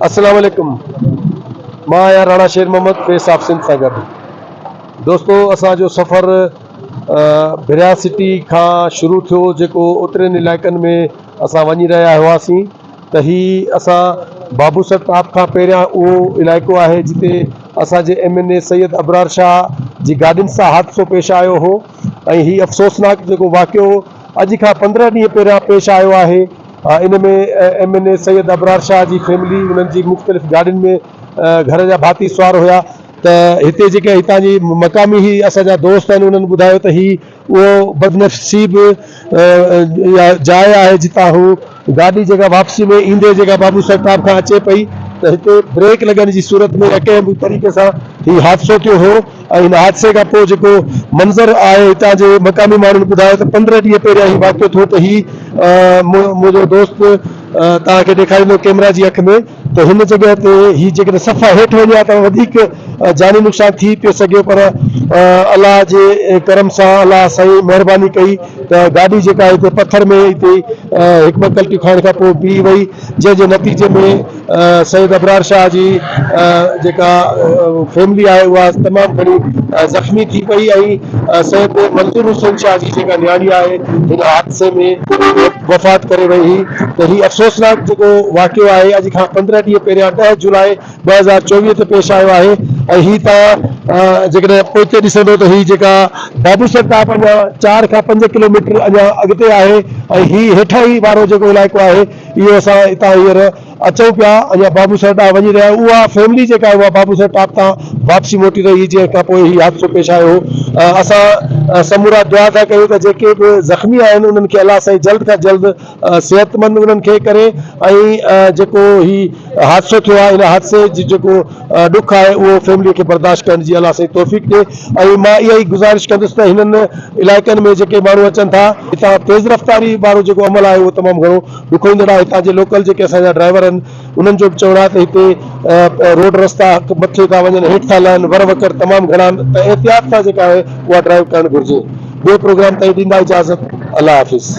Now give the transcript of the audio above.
अस्सलाम वालेकुम। मां आहियां राणा शेर मोहम्मद फेस ऑफ सिंध सां गॾु। दोस्तो असांजो सफ़र बिरिया सिटी खां शुरू थियो, जेको उतरनि इलाइक़नि में असां वञी रहिया हुआसीं। त ही असां बाबूसर टॉप खां पहिरियां उहो इलाइक़ो आहे जिते असांजे MNA सैयद अबरार शाह जी गाॾियुनि सां हादसो पेश आयो हो। ऐं ही अफ़सोसनाक जेको वाक़ियो अॼु खां 15 ॾींहं पहिरियां पेश आयो आहे। इन में MNA सैयद अबरार शाह जी फैमिली उन्हनि जी मुख़्तलिफ़ गाॾियुनि में घर जा भाती सुवार हुया। त हिते जेके हितां जी मक़ामी ही असांजा दोस्त आहिनि उन्हनि ॿुधायो त ही उहो बदनसीब जाइ आहे जितां हू गाॾी जेका वापसी में ईंदे जेका बाबूसर टॉप खां अचे पई त हिते ब्रेक लॻण जी सूरत में कंहिं बि तरीक़े सां ही हादसो थियो हो। ऐं हिन हादसे खां पोइ जेको मंज़र आहे हितां जे मक़ामी माण्हुनि ॿुधायो त 15 ॾींहं पहिरियां ही वाक़ियो थियो त ही मुंहिंजो दोस्त तव्हांखे ॾेखारींदो कैमरा जी अख में। त हिन जॻह ते ही जेकॾहिं सफ़ा हेठि वञे हा त वधीक जानी नुक़सान थी पियो सघे, पर अलाह जे करम सां अलाह साईं महिरबानी कई त गाॾी जेका हिते पत्थर में हिते हिकु ॿ कल्टियूं खाइण खां पोइ बीह वई, जंहिंजे नतीजे में सैयद अबरार शाह जी जेका फैमिली आहे उहा तमामु घणी ज़ख़्मी थी पई। ऐं सैयद मंसूर हुसैन शाह जी जेका न्याणी आहे हिन हादसे में वफ़ात करे वई हुई। त ही अफ़सोसनाक जेको वाक़ियो आहे अॼु खां 15 ॾींहं पहिरियां 10 जुलाई 2024 ते पेश आयो आहे। ऐं ही तव्हां जेकॾहिं पोइते ॾिसंदो त ही जेका बाबूसर टॉप अञा 4 खां 5 किलोमीटर अञा अॻिते आहे। ऐं ही हेठां ई वारो जेको इलाइक़ो आहे इहो असां हितां हींअर अचूं पिया, अञा बाबूसर ॾांहुं वञी रहिया आहियूं। उहा फैमिली जेका आहे उहा बाबूसर टॉप तां वापसी मोटी रही, जंहिं खां पोइ ही हादसो पेश आयो हो। असां समूरा दुआ था कयूं त जेके बि ज़ख़्मी आहिनि उन्हनि खे अलाह साईं जल्द खां जल्द सेहतमंद उन्हनि खे करे। ऐं जेको ही हादसो थियो आहे इन हादसे जी जेको ॾुख आहे उहो फैमिलीअ खे बर्दाश्त करण जी अलाह साईं तौफ़ीक़ ॾे। ऐं मां इहा ई गुज़ारिश कंदुसि त हिननि इलाइक़नि में जेके माण्हू अचनि था हितां तेज़ रफ़्तारी वारो जेको अमल आहे उहो तमामु घणो ॾुखोईंदड़ आहे। हितां जे लोकल जेके असांजा ड्राइवर आहिनि उन्हनि जो बि चवणु आहे त हिते रोड रस्ता मथे था वञनि, हेठि था लहनि, वर वकर तमामु घणा आहिनि, त एहतियात सां जेका आहे उहा ड्राइव करणु घुरिजे। ॿियो प्रोग्राम ताईं ॾींदा इजाज़त। अल्लाह हाफ़िज़।